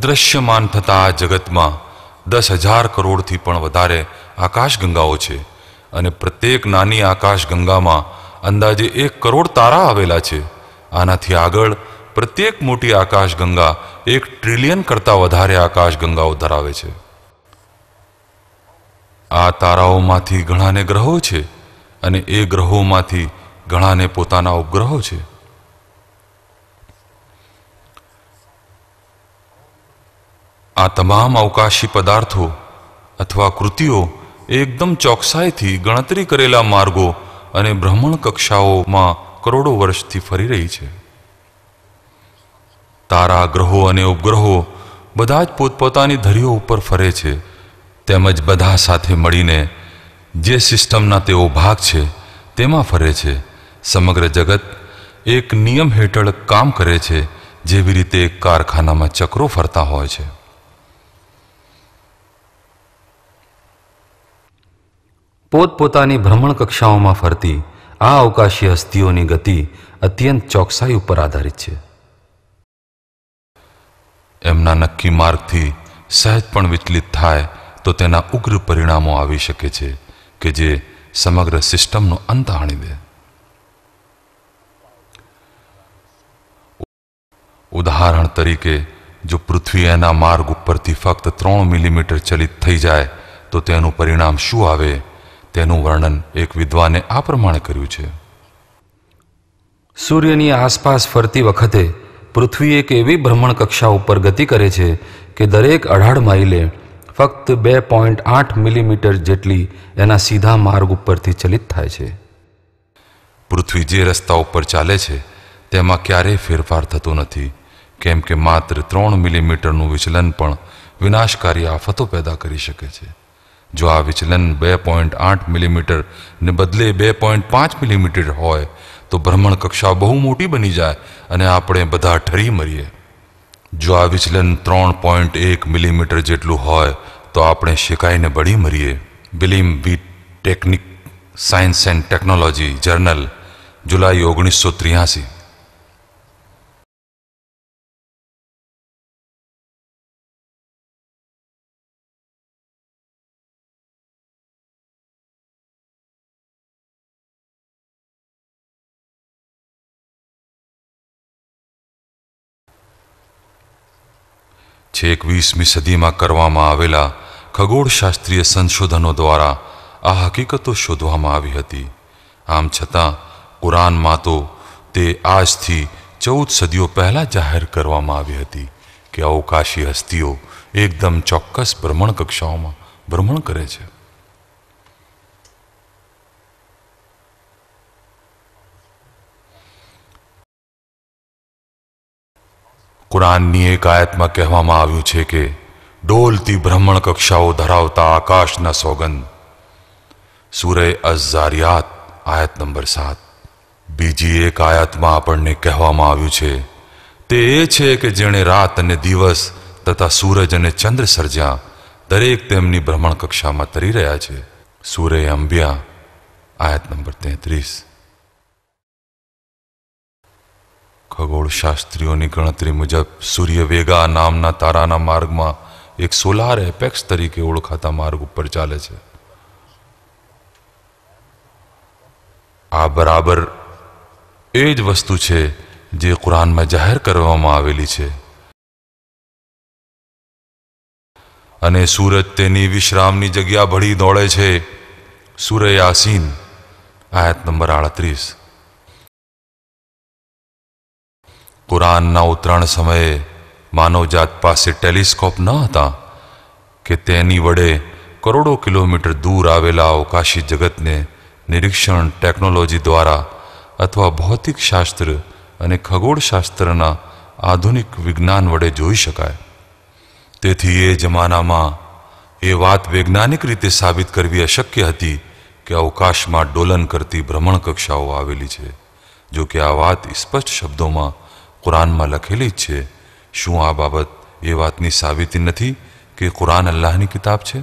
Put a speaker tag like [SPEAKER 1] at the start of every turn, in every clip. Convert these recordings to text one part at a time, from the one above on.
[SPEAKER 1] દ્રશ્યમાન થતા આ જગતમાં 10,000 કરોડથી પણ વધારે આકાશગંગાઓ છે અને પ્રત્યેક નાની આકાશગંગામાં અંદાજે 1 કરોડ તારા આવેલા છે. આનાથી આગળ પ્રત્યેક મોટી આકાશગંગા 1 ટ્રિલિયન કરતાં વધારે આકાશગંગાઓ ધરાવે છે. આ તારાઓમાંથી ઘણાને ગ્રહો છે અને એ ગ્રહોમાંથી ઘણાને પોતાના ઉપગ્રહો છે. આ તમામ અવકાશી પદાર્થો અથવા કૃતિઓ એકદમ ચોકસાઈથી ગણતરી કરેલા માર્ગો અને ભ્રમણ કક્ષાઓમાં કરોડો વર્ષથી ફરી રહી છે. તારા, ગ્રહો અને ઉપગ્રહો બધા જ પોતપોતાની ધરીઓ ઉપર ફરે છે, તેમજ બધા સાથે મળીને જે સિસ્ટમના તેઓ ભાગ છે તેમાં ફરે છે. સમગ્ર જગત એક નિયમ હેઠળ કામ કરે છે, જેવી રીતે એક કારખાનામાં ચક્રો ફરતા હોય છે.
[SPEAKER 2] પોતપોતાની ભ્રમણ કક્ષાઓમાં ફરતી આ અવકાશી હસ્તીઓની ગતિ અત્યંત ચોકસાઈ ઉપર આધારિત છે.
[SPEAKER 1] એમના નક્કી માર્ગથી સહેજ પણ વિચલિત થાય તો તેના ઉગ્ર પરિણામો આવી શકે છે કે જે સમગ્ર સિસ્ટમનો અંત આણી દે. ઉદાહરણ તરીકે, જો પૃથ્વી એના માર્ગ ઉપરથી ફક્ત 3 મિલીમીટર ચલિત થઈ જાય તો તેનું પરિણામ શું આવે તેનું વર્ણન એક વિદ્વાને આ પ્રમાણે કર્યું છે.
[SPEAKER 2] સૂર્યની આસપાસ ફરતી વખતે પૃથ્વી એક એવી ભ્રમણ કક્ષા ઉપર ગતિ કરે છે કે દરેક 18 માઇલે ફક્ત 2.8 મિલીમીટર જેટલી એના સીધા માર્ગ ઉપરથી ચલિત થાય છે.
[SPEAKER 1] પૃથ્વી જે રસ્તા ઉપર ચાલે છે તેમાં ક્યારેય ફેરફાર થતો નથી, કેમ કે માત્ર 3 મિલીમીટરનું વિચલન પણ વિનાશકારી આફતો પેદા કરી શકે છે. જો આ વિચલન 2.8 મિલીમીટર ને બદલે 2.5 મિલીમીટર હોય તો ભ્રમણ કક્ષા બહુ મોટી બની જાય અને આપણે બધા ઠરી મરીએ. જો આ વિચલન 3.1 મિલીમીટર જેટલું હોય તો આપણે શેકાઈને બળી મરીએ. બિલિયમ વી technique science and technology journal, જુલાઈ 1983. છેક 20મી સદીમાં કરવામાં આવેલા ખગોળશાસ્ત્રીય સંશોધનો દ્વારા આ હકીકતો શોધવામાં આવી હતી. આમ છતાં કુરાનમાં તો તે આજથી 14 સદીઓ પહેલાં જાહેર કરવામાં આવી હતી કે અવકાશી હસ્તીઓ એકદમ ચોક્કસ ભ્રમણ કક્ષાઓમાં ભ્રમણ કરે છે. કુરાનની એક આયતમાં કહેવામાં આવ્યું છે કે ડોલતી ભ્રમણ કક્ષાઓ ધરાવતા આકાશના સોગંદ. સૂરે અઝ-ઝારિયાત આયત નંબર 7. બીજી એક આયતમાં આપણને કહેવામાં આવ્યું છે તે એ છે કે જેણે રાત અને દિવસ તથા સૂરજ અને ચંદ્ર સર્જ્યા, દરેક તેમની ભ્રમણ કક્ષામાં તરી રહ્યા છે. સૂરે અંબિયા આયત નંબર 33. ખગોળશાસ્ત્રીઓની ગણતરી મુજબ સૂર્ય વેગા નામના તારાના માર્ગમાં એક સોલાર એપેક્સ તરીકે ઓળખાતા માર્ગ ઉપર ચાલે છે. આ બરાબર એ જ વસ્તુ છે જે કુરાનમાં જાહેર કરવામાં આવેલી છે. અને સૂરજ તેની વિશ્રામની જગ્યા ભળી દોડે છે. સૂરે યાસીન આયત નંબર 38. કુરાનના ઉતરાણ સમયે માનવજાત પાસે ટેલિસ્કોપ ન હતા કે તેની વડે કરોડો કિલોમીટર દૂર આવેલા અવકાશી જગતને નિરીક્ષણ ટેકનોલોજી દ્વારા અથવા ભૌતિક શાસ્ત્ર અને ખગોળશાસ્ત્રના આધુનિક વિજ્ઞાન વડે જોઈ શકાય. તેથી એ જમાનામાં એ વાત વૈજ્ઞાનિક રીતે સાબિત કરવી અશક્ય હતી કે અવકાશમાં ડોલન કરતી ભ્રમણ કક્ષાઓ આવેલી છે. જો કે આ વાત સ્પષ્ટ શબ્દોમાં કુરાનમાં લખેલી જ છે. શું આ બાબત એ વાતની સાબિતી નથી કે કુરાન અલ્લાહની કિતાબ છે?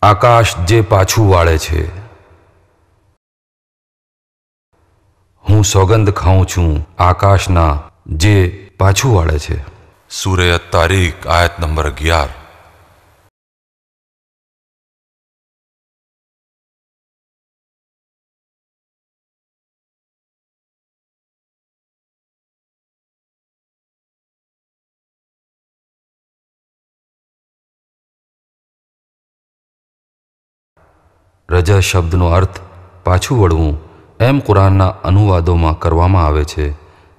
[SPEAKER 2] આકાશ જે પાછું વાળે છે. હું સોગંદ ખાઉં છું આકાશના જે પાછું વાળે છે.
[SPEAKER 1] सूरह तारीख आयत नंबर 11.
[SPEAKER 2] રજા શબ્દનો અર્થ પાછું વળવું એમ કુરાનના અનુવાદોમાં કરવામાં આવે છે,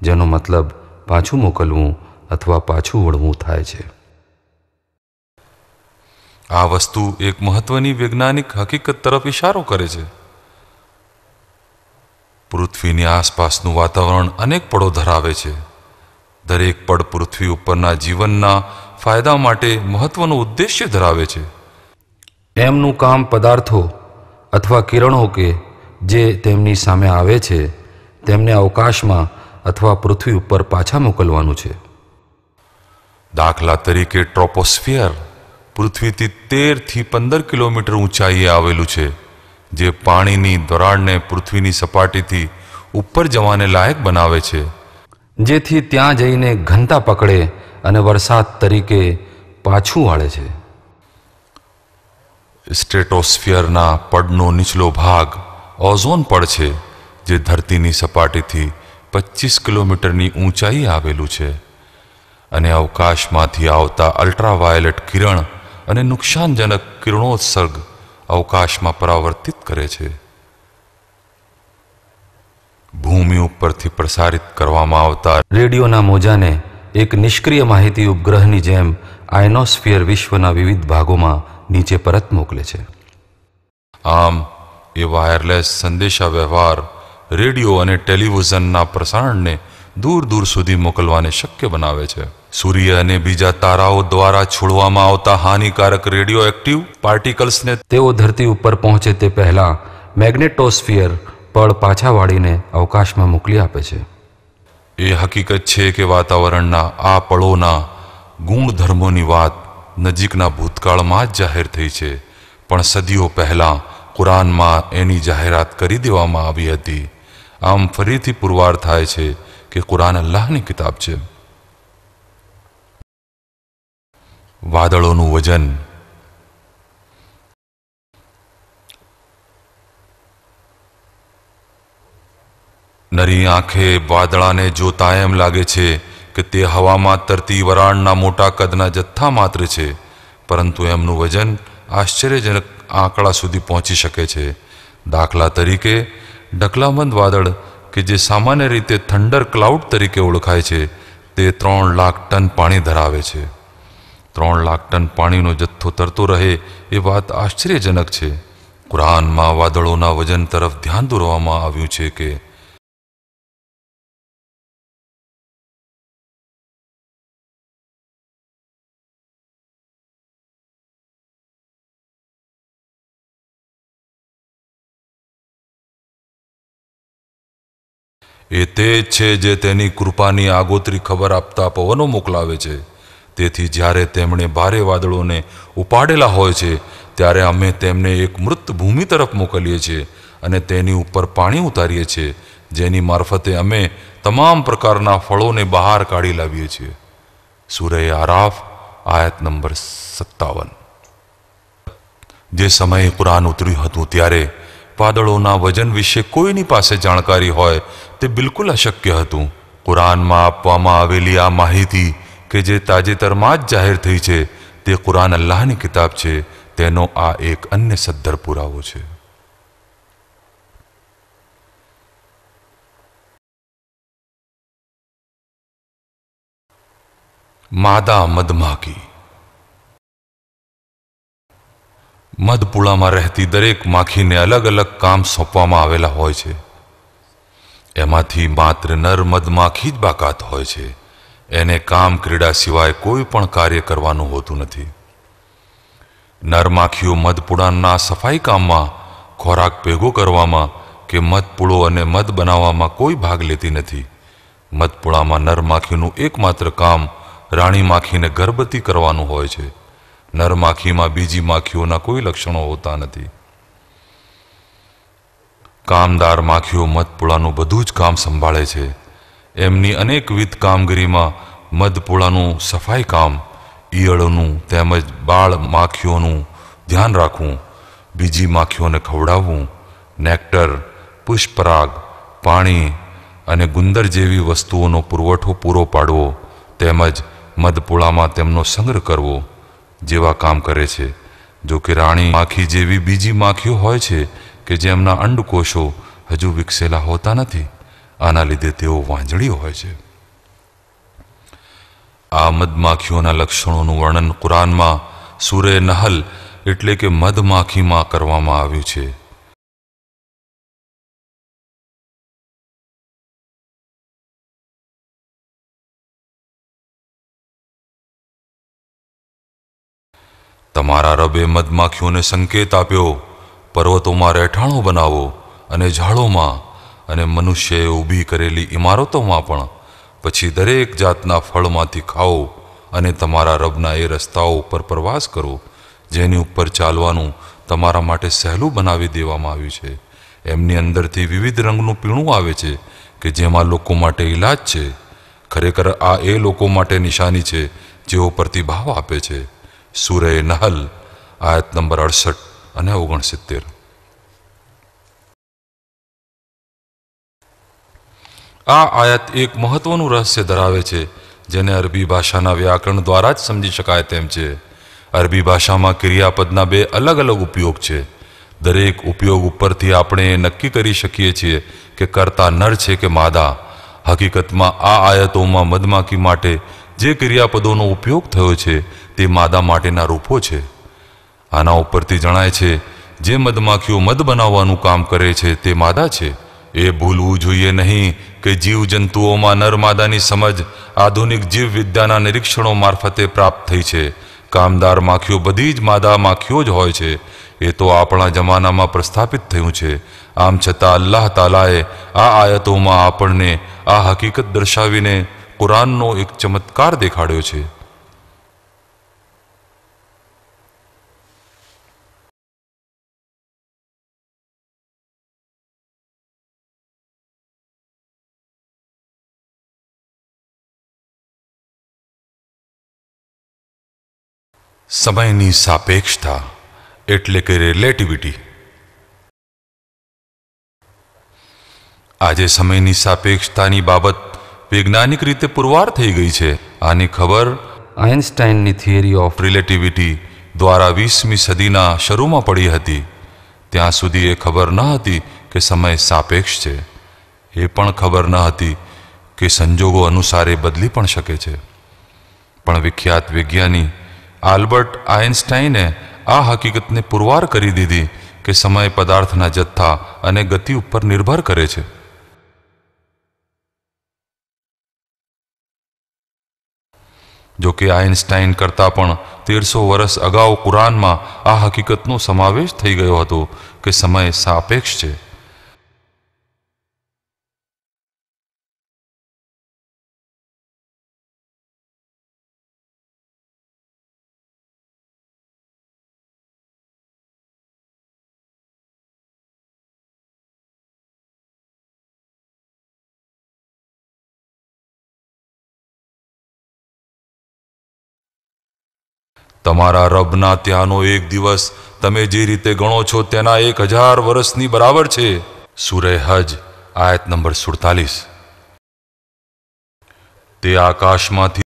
[SPEAKER 2] જેનો મતલબ પાછું મોકલવું અથવા પાછું વળવું થાય છે.
[SPEAKER 1] આ વસ્તુ એક મહત્વની વૈજ્ઞાનિક હકીકત તરફ ઇશારો કરે છે. પૃથ્વીની આસપાસનું વાતાવરણ અનેક પળો ધરાવે છે. દરેક પળ પૃથ્વી ઉપરના જીવનના ફાયદા માટે મહત્વનો ઉદ્દેશ્ય ધરાવે છે.
[SPEAKER 2] એમનું કામ પદાર્થો અથવા કિરણો કે જે તેમની સામે આવે છે તેમને અવકાશમાં અથવા પૃથ્વી ઉપર પાછા મોકલવાનું છે.
[SPEAKER 1] દાખલા તરીકે ટ્રોપોસ્ફિયર પૃથ્વીથી 13 થી 15 કિલોમીટર ઊંચાઈએ આવેલું છે, જે પાણીની દરારને પૃથ્વીની સપાટીથી ઉપર જવાને લાયક બનાવે છે,
[SPEAKER 2] જેથી ત્યાં જઈને ઘનતા પકડે અને વરસાદ તરીકે પાછું વાળે છે.
[SPEAKER 1] સ્ટ્રેટોસ્ફિયરના પડનો નીચલો ભાગ ઓઝોન પડ છે, જે ધરતીની સપાટીથી 25 કિલોમીટરની ઊંચાઈએ આવેલું છે અને અવકાશમાંથી આવતા અલ્ટ્રાવાયોલેટ કિરણ અને નુકસાનજનક કિરણોત્સર્ગ અવકાશમાં પરાવર્તિત કરે છે. ભૂમિ ઉપરથી પ્રસારિત કરવામાં આવતા
[SPEAKER 2] રેડિયોના મોજાને એક નિષ્ક્રિય માહિતી ઉપગ્રહની જેમ આયનોસ્ફિયર વિશ્વના વિવિધ ભાગોમાં નીચે પરત મોકલે છે.
[SPEAKER 1] આમ એ વાયરલેસ સંદેશા વ્યવહાર રેડિયો અને ટેલિવિઝનના પ્રસારણને દૂર દૂર સુધી મોકલવાને શક્ય બનાવે છે. સૂર્ય અને બીજા તારાઓ દ્વારા છોડવામાં આવતા હાનિકારક રેડિયો એક્ટિવ પાર્ટિકલ્સને
[SPEAKER 2] તેઓ ધરતી ઉપર પહોંચે તે પહેલાં મેગ્નેટોસ્ફિયર પળ પાછા વાળીને અવકાશમાં મોકલી આપે છે.
[SPEAKER 1] એ હકીકત છે કે વાતાવરણના આ પળોના ગુણધર્મોની વાત નજીકના ભૂતકાળમાં જ જાહેર થઈ છે, પણ સદીઓ પહેલાં કુરાનમાં એની જાહેરાત કરી દેવામાં આવી હતી. આમ ફરીથી પુરવાર થાય છે કે કુરાન અલ્લાહની કિતાબ છે. વાદળોનું વજન. નરી આંખે વાદળાને જોતા એમ લાગે છે કે તે હવામાં તરતી વરાળના મોટા કદના જથ્થા માત્ર છે, પરંતુ એમનું વજન આશ્ચર્યજનક આંકડા સુધી પહોંચી શકે છે. દાખલા તરીકે ઢકલાબંધ વાદળ કે જે સામાન્ય રીતે થંડર ક્લાઉડ તરીકે ઓળખાય છે, તે 3 લાખ ટન પાણી ધરાવે છે. 3 લાખ ટન પાણીનો જથ્થો તરતો રહે એ વાત આશ્ચર્યજનક છે. કુરાનમાં વાદળોના વજન તરફ ધ્યાન દોરવામાં આવ્યું છે કે એ તે જ છે જે તેની કૃપાની આગોતરી ખબર આપતા પવનો મોકલાવે છે. તેથી જ્યારે તેમણે ભારે વાદળોને ઉપાડેલા હોય છે, ત્યારે અમે તેમને એક મૃત ભૂમિ તરફ મોકલીએ છીએ અને તેની ઉપર પાણી ઉતારીએ છીએ, જેની મારફતે અમે તમામ પ્રકારના ફળોને બહાર કાઢી લાવીએ છીએ. સૂરહ આરાફ આયત નંબર 57. જે સમયે કુરાન ઉતર્યું હતું ત્યારે વાદળોના વજન વિશે કોઈની પાસે જાણકારી હોય તે બિલકુલ અશક્ય હતું. કુરાનમાં આપવામાં આવેલી આ માહિતી કે જે તાજેતરમાં જ જાહેર થઈ છે, તે કુરાન અલ્લાહની કિતાબ છે, તેનો આ એક અન્ય સદ્ધર પુરાવો છે. માદા મધમાખી. મધપુડામાં રહેતી દરેક માખીને અલગ અલગ કામ સોંપવામાં આવેલા હોય છે. એમાંથી માત્ર નર મધમાખી જ બાકાત હોય છે. એને કામ ક્રીડા સિવાય કોઈ પણ કાર્ય કરવાનું હોતું નથી. નર માખીઓ મધપુડાના સફાઈ કામમાં, ખોરાક ભેગો કરવામાં કે મધપુડો અને મધ બનાવવામાં કોઈ ભાગ લેતી નથી. મધપુડામાં નર માખીનું એકમાત્ર કામ રાણી માખીને ગર્ભવતી કરવાનું હોય છે. નર માખીમાં બીજી માખીઓના કોઈ લક્ષણો હોતા નથી. કામદાર માખીઓ મધપૂળાનું બધું જ કામ સંભાળે છે. એમની અનેકવિધ કામગીરીમાં મધપૂળાનું સફાઈ કામ, ઈયળોનું તેમજ બાળ માખીઓનું ધ્યાન રાખવું, બીજી માખીઓને ખવડાવવું, નેક્ટર, પુષ્પરાગ, પાણી અને ગુંદર જેવી વસ્તુઓનો પુરવઠો પૂરો પાડવો તેમજ મધપૂળામાં તેમનો સંગ્રહ કરવો જેવા કામ કરે છે. જો કે રાણી માખી જેવી બીજી માખીઓ હોય છે કે જેમના અંડકોષો હજુ વિકસેલા હોતા નથી. આના લીધે તેઓ વાંજળીઓ હોય છે. આ મધમાખીઓના લક્ષણોનું વર્ણન કુરાનમાં સૂરે નહલ એટલે કે મધમાખીમાં કરવામાં આવ્યું છે. તમારા રબે મધમાખીઓને સંકેત આપ્યો, પર્વતોમાં રહેઠાણો બનાવો અને ઝાડોમાં અને મનુષ્યએ ઊભી કરેલી ઇમારતોમાં પણ. પછી દરેક જાતના ફળમાંથી ખાઓ અને તમારા રબના એ રસ્તાઓ ઉપર પ્રવાસ કરો જેની ઉપર ચાલવાનું તમારા માટે સહેલું બનાવી દેવામાં આવ્યું છે. એમની અંદરથી વિવિધ રંગનું પીણું આવે છે કે જેમાં લોકો માટે ઈલાજ છે. ખરેખર આ એ લોકો માટે નિશાની છે જેઓ પ્રતિભાવ આપે છે. સૂરે નહલ આયત નંબર 68 અને 69. આ આયત એક મહત્વનું રહસ્ય ધરાવે છે જેને અરબી ભાષાના વ્યાકરણ દ્વારા જ સમજી શકાય તેમ છે. અરબી ભાષામાં ક્રિયાપદના બે અલગ અલગ ઉપયોગ છે. દરેક ઉપયોગ ઉપરથી આપણે એ નક્કી કરી શકીએ છીએ કે કર્તા નર છે કે માદા. હકીકતમાં આ આયતોમાં મધમાખી માટે જે ક્રિયાપદોનો ઉપયોગ થયો છે તે માદા માટેના રૂપો છે. આના ઉપરથી જણાય છે જે મધમાખીઓ મધ બનાવવાનું કામ કરે છે તે માદા છે. એ ભૂલવું જોઈએ નહીં કે જીવજંતુઓમાં નર માદાની સમજ આધુનિક જીવ વિદ્યાના નિરીક્ષણો મારફતે પ્રાપ્ત થઈ છે. કામદાર માખીઓ બધી જ માદા માખીઓ જ હોય છે. એ તો આપણા જમાનામાં પ્રસ્થાપિત થયું છે. આમ છતાં અલ્લાહ તાલાએ આ આયતોમાં આપણને આ હકીકત દર્શાવીને કુરાનનો એક ચમત્કાર દેખાડ્યો છે. સમયની સાપેક્ષતા એટલે કે રિલેટિવિટી. આજે સમયની સાપેક્ષતાની બાબત વૈજ્ઞાનિક રીતે પુરવાર થઈ ગઈ છે. આની ખબર
[SPEAKER 2] આઇન્સ્ટાઈનની થિયરી ઓફ
[SPEAKER 1] રિલેટિવિટી દ્વારા 20મી સદીના શરૂમાં પડી હતી. ત્યાં સુધી એ ખબર ન હતી કે સમય સાપેક્ષ છે. એ પણ ખબર ન હતી કે સંજોગો અનુસાર એ બદલી પણ શકે છે. પણ વિખ્યાત વિજ્ઞાની આલ્બર્ટ આઇન્સ્ટાઈને આ હકીકતને પુરવાર કરી દીધી કે સમય પદાર્થના જથ્થા અને ગતિ ઉપર નિર્ભર કરે છે. જો કે આઇન્સ્ટાઈન કરતાં પણ 1300 વર્ષ અગાઉ કુરાનમાં આ હકીકતનો સમાવેશ થઈ ગયો હતો કે સમય સાપેક્ષ છે. તમારા રબના ત્યાંનો એક દિવસ તમે જે રીતે ગણો છો તેના 1000 વર્ષની બરાબર છે. સૂરે હજ આયત નંબર 47. તે આકાશમાંથી